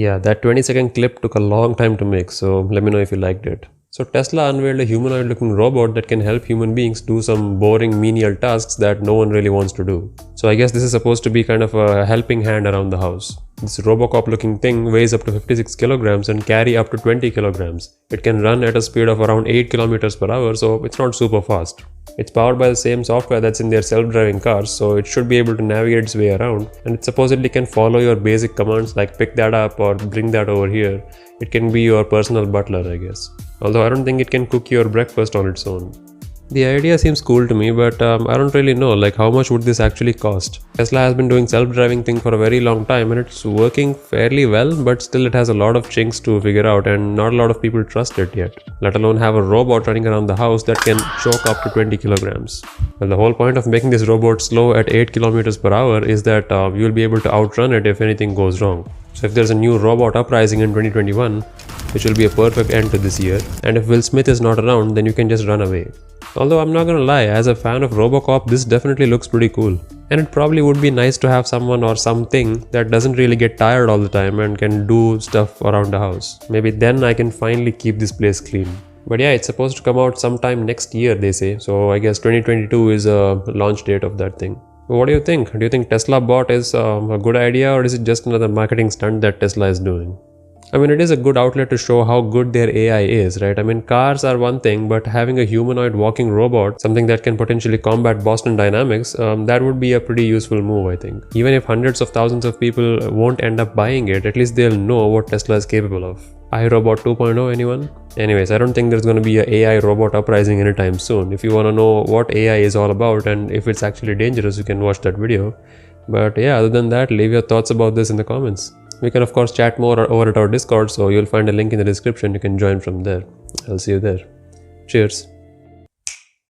Yeah, that 20-second clip took a long time to make, so let me know if you liked it. So Tesla unveiled a humanoid looking robot that can help human beings do some boring menial tasks that no one really wants to do. So I guess this is supposed to be kind of a helping hand around the house. This Robocop looking thing weighs up to 56 kilograms and carry up to 20 kilograms. It can run at a speed of around 8 kilometers per hour, so it's not super fast. It's powered by the same software that's in their self-driving cars, so it should be able to navigate its way around, and it supposedly can follow your basic commands like pick that up or bring that over here. It can be your personal butler, I guess. Although I don't think it can cook your breakfast on its own. The idea seems cool to me, but I don't really know, like how much would this actually cost? Tesla has been doing self-driving thing for a very long time and it's working fairly well, but still it has a lot of chinks to figure out and not a lot of people trust it yet, let alone have a robot running around the house that can choke up to 20 kilograms. Well, the whole point of making this robot slow at 8 kilometers per hour is that you'll be able to outrun it if anything goes wrong. So if there's a new robot uprising in 2021, which will be a perfect end to this year, and if Will Smith is not around, then you can just run away. Although I'm not gonna lie, as a fan of Robocop, this definitely looks pretty cool. And it probably would be nice to have someone or something that doesn't really get tired all the time and can do stuff around the house. Maybe then I can finally keep this place clean. But yeah, it's supposed to come out sometime next year, they say, so I guess 2022 is a launch date of that thing. What do you think? Do you think Tesla bot is a good idea, or is it just another marketing stunt that Tesla is doing? I mean, it is a good outlet to show how good their AI is, right? I mean, cars are one thing, but having a humanoid walking robot, something that can potentially combat Boston Dynamics, that would be a pretty useful move, I think. Even if hundreds of thousands of people won't end up buying it, at least they'll know what Tesla is capable of. iRobot 2.0, anyone? Anyways, I don't think there's going to be a AI robot uprising anytime soon. If you want to know what AI is all about and if it's actually dangerous, you can watch that video. But yeah, other than that, leave your thoughts about this in the comments. We can of course chat more over at our Discord, so you'll find a link in the description. You can join from there. I'll see you there. Cheers.